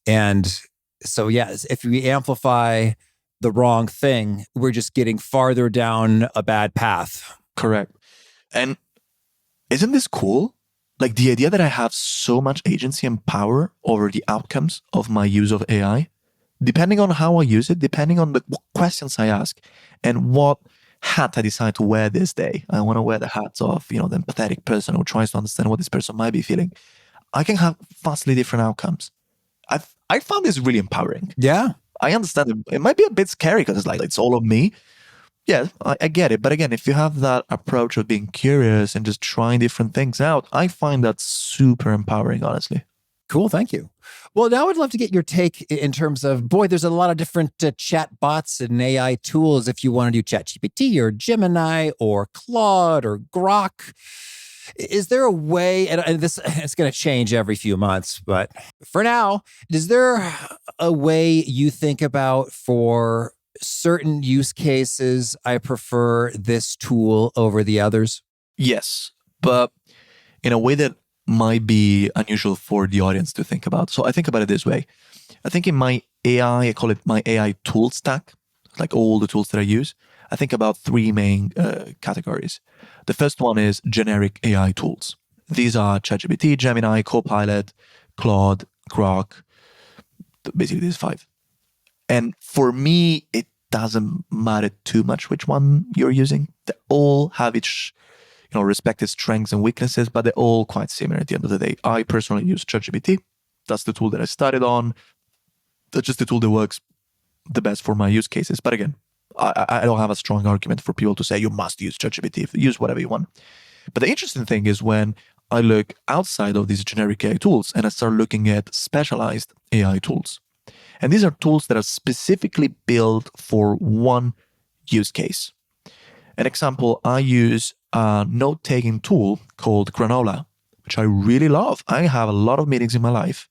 And So yes, if we amplify the wrong thing, we're just getting farther down a bad path. Correct. And isn't this cool? Like the idea that I have so much agency and power over the outcomes of my use of AI, depending on how I use it, depending on the questions I ask and what hat I decide to wear this day. I want to wear the hat of, the empathetic person who tries to understand what this person might be feeling. I can have vastly different outcomes. I found this really empowering. Yeah. I understand it might be a bit scary because it's like, it's all of me. Yeah, I get it. But again, if you have that approach of being curious and just trying different things out, I find that super empowering, honestly. Cool. Thank you. Well, now I'd love to get your take in terms of, boy, there's a lot of different chat bots and AI tools if you want to do ChatGPT or Gemini or Claude or Grok. Is there a way, and this it's going to change every few months, but for now, is there a way you think about for certain use cases, I prefer this tool over the others? Yes, but in a way that might be unusual for the audience to think about. So I think about it this way. I think in my AI, I call it my AI tool stack, like all the tools that I use. I think about three main categories. The first one is generic AI tools. These are ChatGPT, Gemini, Copilot, Claude, Grok, basically these five. And for me, it doesn't matter too much which one you're using. They all have each, respective strengths and weaknesses, but they're all quite similar at the end of the day. I personally use ChatGPT. That's the tool that I started on. That's just the tool that works the best for my use cases. But again, I don't have a strong argument for people to say you must use ChatGPT. Use whatever you want. But the interesting thing is when I look outside of these generic AI tools and I start looking at specialized AI tools. And these are tools that are specifically built for one use case. An example, I use a note-taking tool called Granola, which I really love. I have a lot of meetings in my life,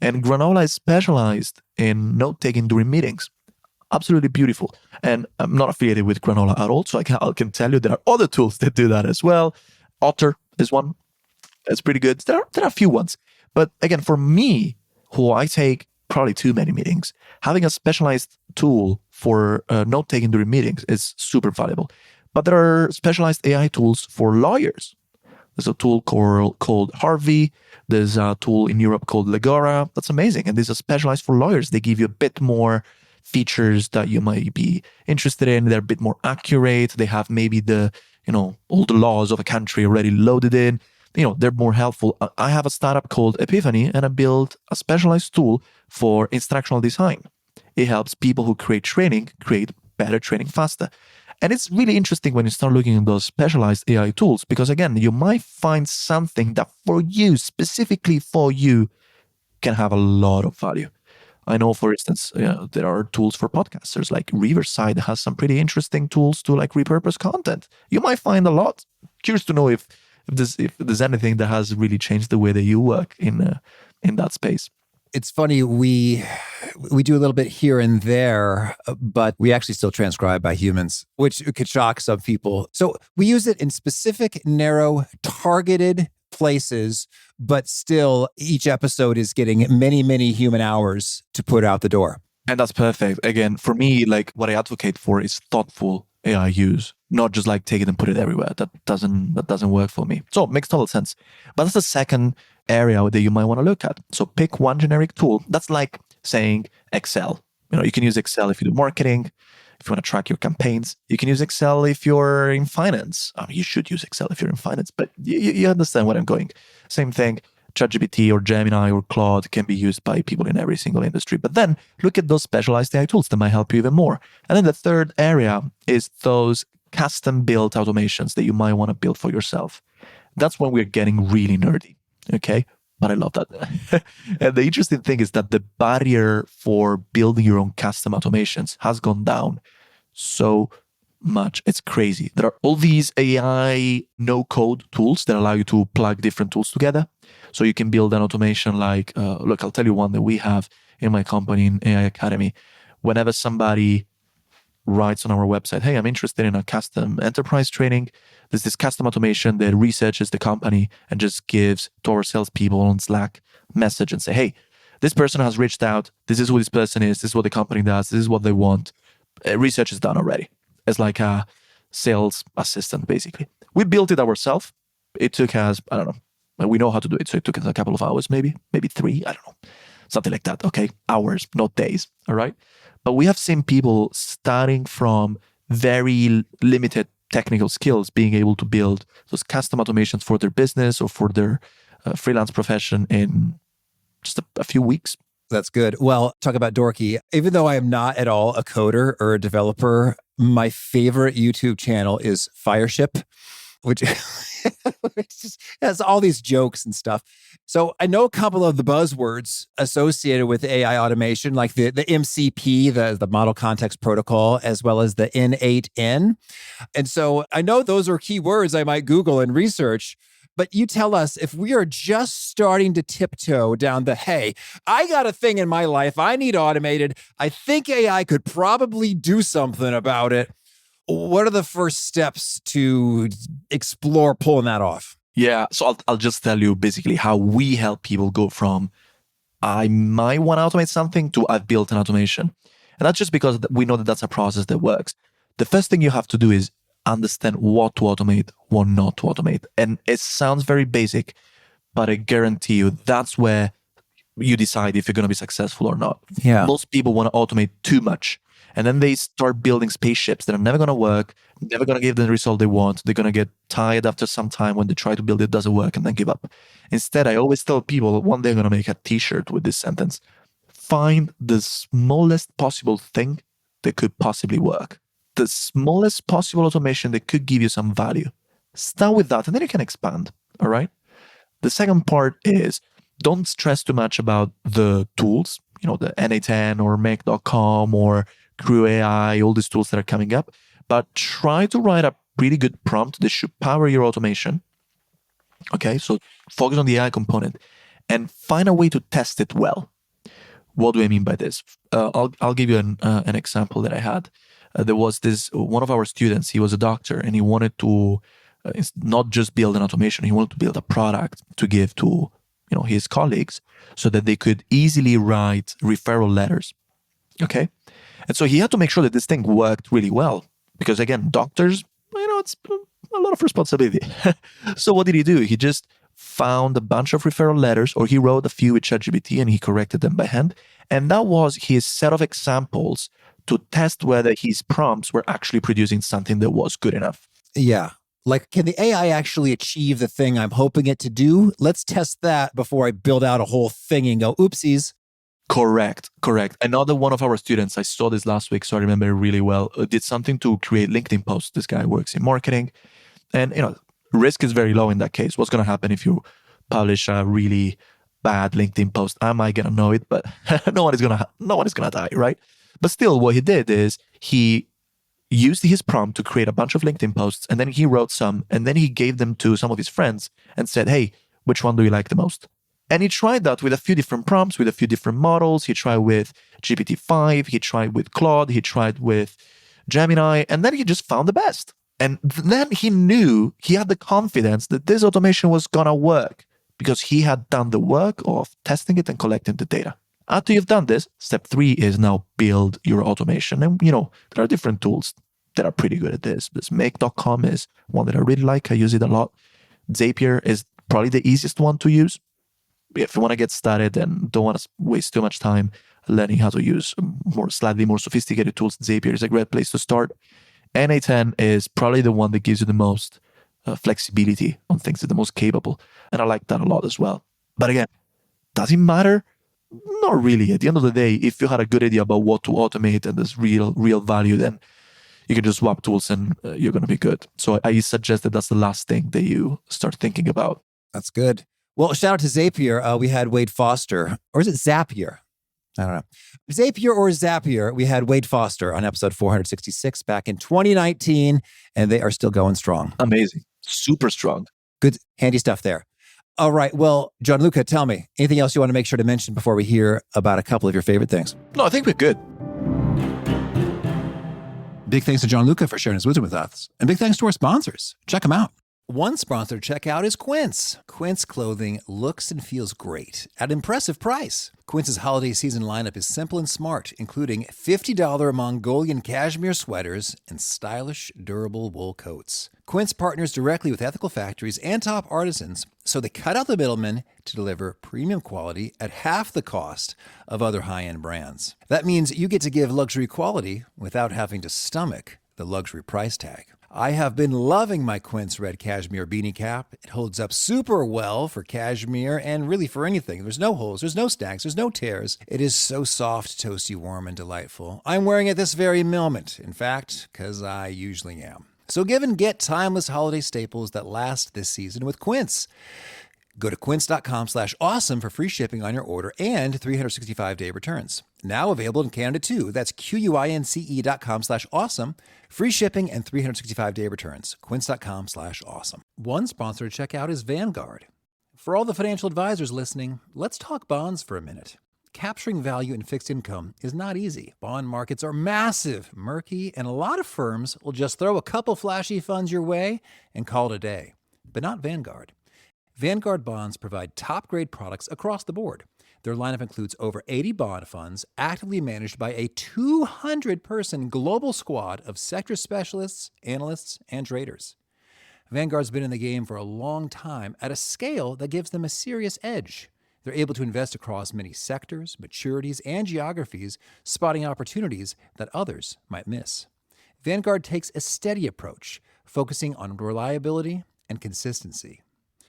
and Granola is specialized in note-taking during meetings. Absolutely beautiful. And I'm not affiliated with Granola at all, so I can tell you there are other tools that do that as well. Otter is one. That's pretty good. There are a few ones. But again, for me, who I take probably too many meetings, having a specialized tool for note-taking during meetings is super valuable. But there are specialized AI tools for lawyers. There's a tool called Harvey. There's a tool in Europe called Legora. That's amazing. And these are specialized for lawyers. They give you a bit more features that you might be interested in. They're a bit more accurate. They have maybe all the laws of a country already loaded in. They're more helpful. I have a startup called Epiphany, and I built a specialized tool for instructional design. It helps people who create training create better training faster. And it's really interesting when you start looking at those specialized AI tools, because again, you might find something that for you, specifically for you, can have a lot of value. I know, for instance, there are tools for podcasters like Riverside has some pretty interesting tools to like repurpose content. You might find a lot. Curious to know if there's anything that has really changed the way that you work in that space. It's funny, we do a little bit here and there, but we actually still transcribe by humans, which could shock some people. So we use it in specific, narrow, targeted places, but still each episode is getting many, many human hours to put out the door. And that's perfect. Again, for me, like what I advocate for is thoughtful AI use, not just like take it and put it everywhere. That doesn't work for me. So it makes total sense. But that's the second area that you might want to look at. So pick one generic tool. That's like saying Excel. You can use Excel if you do marketing, if you want to track your campaigns. You can use Excel if you're in finance. You should use Excel if you're in finance, but you understand where I'm going. Same thing. ChatGPT or Gemini or Claude can be used by people in every single industry. But then look at those specialized AI tools that might help you even more. And then the third area is those custom-built automations that you might want to build for yourself. That's when we're getting really nerdy, okay? But I love that. And the interesting thing is that the barrier for building your own custom automations has gone down so much. It's crazy. There are all these AI no-code tools that allow you to plug different tools together. So you can build an automation like, look, I'll tell you one that we have in my company in AI Academy. Whenever somebody writes on our website, hey, I'm interested in a custom enterprise training, there's this custom automation that researches the company and just gives to our salespeople on Slack message and say, hey, this person has reached out. This is who this person is. This is what the company does. This is what they want. Research is done already. It's like a sales assistant, basically. We built it ourselves. It took us, I don't know. We know how to do it. So it took us a couple of hours, maybe 3. I don't know. Something like that. Okay. Hours, not days. All right. But we have seen people starting from very limited technical skills, being able to build those custom automations for their business or for their freelance profession in just a few weeks. That's good. Well, talk about dorky. Even though I am not at all a coder or a developer, my favorite YouTube channel is Fireship, which just has all these jokes and stuff. So I know a couple of the buzzwords associated with AI automation, like the MCP, the Model Context Protocol, as well as the N8N. And so I know those are keywords I might Google and research. But you tell us, if we are just starting to tiptoe down the, hey, I got a thing in my life I need automated, I think AI could probably do something about it. What are the first steps to explore pulling that off? Yeah, so I'll just tell you basically how we help people go from I might want to automate something to I've built an automation. And that's just because we know that that's a process that works. The first thing you have to do is understand what to automate, what not to automate. And it sounds very basic, but I guarantee you that's where you decide if you're going to be successful or not. Yeah. Most people want to automate too much. And then they start building spaceships that are never going to work, never going to give them the result they want. They're going to get tired after some time when they try to build it, doesn't work, and then give up. Instead, I always tell people one day I'm going to make a t-shirt with this sentence. Find the smallest possible thing that could possibly work. The smallest possible automation that could give you some value. Start with that, and then you can expand. All right. The second part is don't stress too much about the tools, the N8N or Make.com or Crew AI, all these tools that are coming up, but try to write a pretty good prompt that should power your automation. Okay. So focus on the AI component and find a way to test it well. What do I mean by this? I'll give you an example that I had. There was one of our students, he was a doctor and he wanted to not just build an automation, he wanted to build a product to give to his colleagues so that they could easily write referral letters. Okay. And so he had to make sure that this thing worked really well because again, doctors, it's a lot of responsibility. So what did he do? He just found a bunch of referral letters, or he wrote a few with ChatGPT and he corrected them by hand. And that was his set of examples to test whether his prompts were actually producing something that was good enough. Yeah. Like, can the AI actually achieve the thing I'm hoping it to do? Let's test that before I build out a whole thing and go, oopsies. Correct. Another one of our students, I saw this last week, so I remember really well, did something to create LinkedIn posts. This guy works in marketing. And, risk is very low in that case. What's going to happen if you publish a really bad LinkedIn post? I might get annoyed, but no one is going to die, right? But still, what he did is he used his prompt to create a bunch of LinkedIn posts, and then he wrote some, and then he gave them to some of his friends and said, hey, which one do you like the most? And he tried that with a few different prompts, with a few different models. He tried with GPT-5, he tried with Claude, he tried with Gemini, and then he just found the best. And then he knew, he had the confidence that this automation was going to work because he had done the work of testing it and collecting the data. After you've done this, step 3 is now build your automation. And, there are different tools that are pretty good at this. This Make.com is one that I really like. I use it a lot. Zapier is probably the easiest one to use. If you want to get started and don't want to waste too much time learning how to use slightly more sophisticated tools, Zapier is a great place to start. N8N is probably the one that gives you the most flexibility on things, that the most capable. And I like that a lot as well. But again, does it matter? Not really. At the end of the day, if you had a good idea about what to automate and there's real value, then you can just swap tools and you're going to be good. So I suggest that that's the last thing that you start thinking about. That's good. Well, shout out to Zapier. We had Wade Foster, or is it Zapier? I don't know. Zapier or Zapier, we had Wade Foster on episode 466 back in 2019, and they are still going strong. Amazing. Super strong. Good, handy stuff there. All right. Well, Gianluca, tell me, anything else you want to make sure to mention before we hear about a couple of your favorite things? No, I think we're good. Big thanks to Gianluca for sharing his wisdom with us. And big thanks to our sponsors. Check them out. One sponsor to check out is Quince. Quince clothing looks and feels great at an impressive price. Quince's holiday season lineup is simple and smart, including $50 Mongolian cashmere sweaters and stylish, durable wool coats. Quince partners directly with ethical factories and top artisans, so they cut out the middlemen to deliver premium quality at half the cost of other high-end brands. That means you get to give luxury quality without having to stomach the luxury price tag. I have been loving my Quince red cashmere beanie cap. It holds up super well for cashmere and really for anything. There's no holes, there's no snags, there's no tears. It is so soft, toasty, warm, and delightful. I'm wearing it this very moment. In fact, because I usually am. So give and get timeless holiday staples that last this season with Quince. Go to quince.com/awesome for free shipping on your order and 365-day returns. Now available in Canada too. That's QUINCE.com/awesome. Free shipping and 365-day returns. Quince.com/awesome. One sponsor to check out is Vanguard. For all the financial advisors listening, let's talk bonds for a minute. Capturing value in fixed income is not easy. Bond markets are massive, murky, and a lot of firms will just throw a couple flashy funds your way and call it a day. But not Vanguard. Vanguard bonds provide top-grade products across the board. Their lineup includes over 80 bond funds actively managed by a 200-person global squad of sector specialists, analysts, and traders. Vanguard's been in the game for a long time at a scale that gives them a serious edge. They're able to invest across many sectors, maturities, and geographies, spotting opportunities that others might miss. Vanguard takes a steady approach, focusing on reliability and consistency.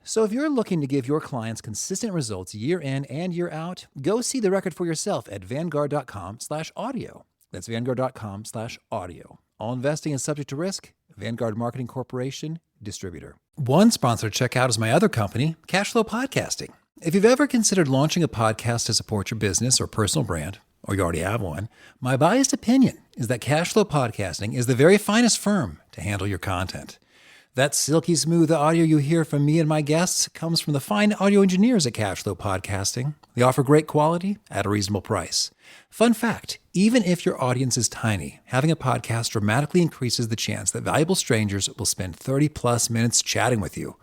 So if you're looking to give your clients consistent results year in and year out, go see the record for yourself at vanguard.com/audio. That's vanguard.com/audio. All investing is subject to risk. Vanguard Marketing Corporation, distributor. One sponsor to check out is my other company, Cashflow Podcasting. If you've ever considered launching a podcast to support your business or personal brand, or you already have one, my biased opinion is that Cashflow Podcasting is the very finest firm to handle your content. That silky smooth audio you hear from me and my guests comes from the fine audio engineers at Cashflow Podcasting. They offer great quality at a reasonable price. Fun fact, even if your audience is tiny, having a podcast dramatically increases the chance that valuable strangers will spend 30 plus minutes chatting with you.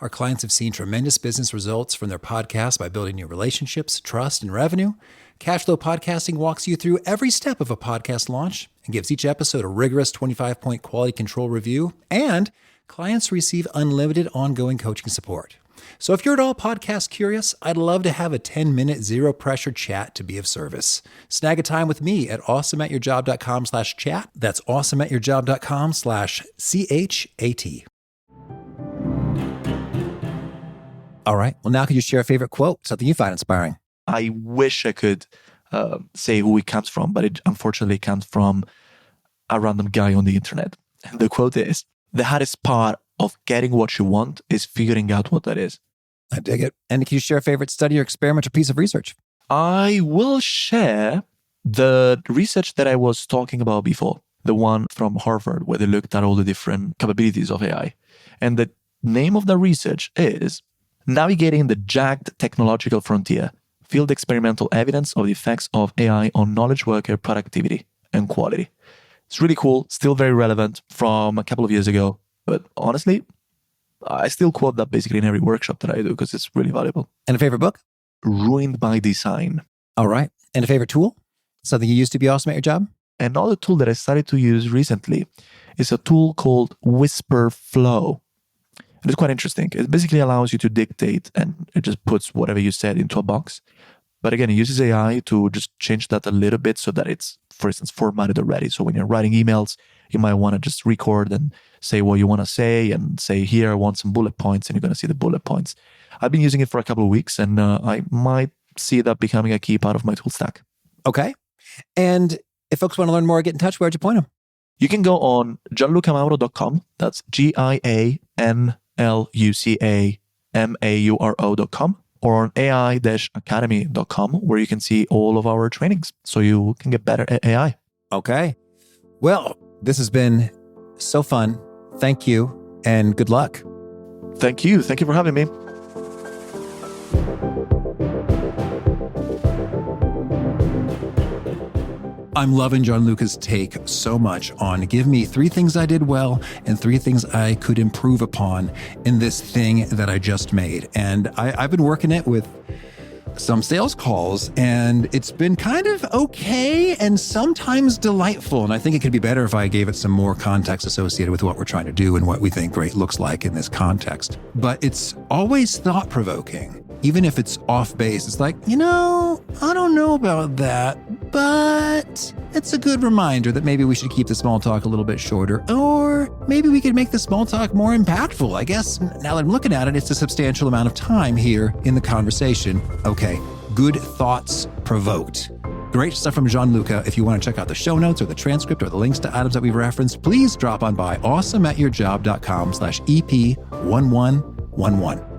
Our clients have seen tremendous business results from their podcasts by building new relationships, trust, and revenue. Cashflow Podcasting walks you through every step of a podcast launch and gives each episode a rigorous 25-point quality control review, and clients receive unlimited ongoing coaching support. So if you're at all podcast curious, I'd love to have a 10-minute zero-pressure chat to be of service. Snag a time with me at awesomeatyourjob.com/chat. That's awesomeatyourjob.com/CHAT. All right. Well, now could you share a favorite quote, something you find inspiring? I wish I could say who it comes from, but it unfortunately comes from a random guy on the internet. And the quote is, "The hardest part of getting what you want is figuring out what that is." I dig it. And can you share a favorite study or experiment or piece of research? I will share the research that I was talking about before, the one from Harvard, where they looked at all the different capabilities of AI. And the name of the research is Navigating the Jagged Technological Frontier, Field Experimental Evidence of the Effects of AI on Knowledge Worker Productivity and Quality. It's really cool, still very relevant from a couple of years ago. But honestly, I still quote that basically in every workshop that I do because it's really valuable. And a favorite book? Ruined by Design. All right. And a favorite tool? Something you used to be awesome at your job? Another tool that I started to use recently is a tool called Whisper Flow. And it's quite interesting. It basically allows you to dictate and it just puts whatever you said into a box. But again, it uses AI to just change that a little bit so that it's, for instance, formatted already. So when you're writing emails, you might want to just record and say what you want to say and say, here, I want some bullet points, and you're going to see the bullet points. I've been using it for a couple of weeks, and I might see that becoming a key part of my tool stack. Okay. And if folks want to learn more, get in touch, where'd you point them? You can go on gianlucamauro.com. That's GIANLUCAMAURO.com. or on ai-academy.com, where you can see all of our trainings so you can get better at AI. Okay. Well, this has been so fun. Thank you and good luck. Thank you. Thank you for having me. I'm loving Gianluca's take so much on give me 3 things I did well and 3 things I could improve upon in this thing that I just made. And I've been working it with some sales calls, and it's been kind of okay and sometimes delightful. And I think it could be better if I gave it some more context associated with what we're trying to do and what we think great looks like in this context. But it's always thought-provoking. Even if it's off base, it's like, I don't know about that, but it's a good reminder that maybe we should keep the small talk a little bit shorter, or maybe we could make the small talk more impactful. I guess now that I'm looking at it, it's a substantial amount of time here in the conversation. Okay, good thoughts provoked. Great stuff from Gianluca. If you want to check out the show notes or the transcript or the links to items that we've referenced, please drop on by awesomeatyourjob.com/EP1111.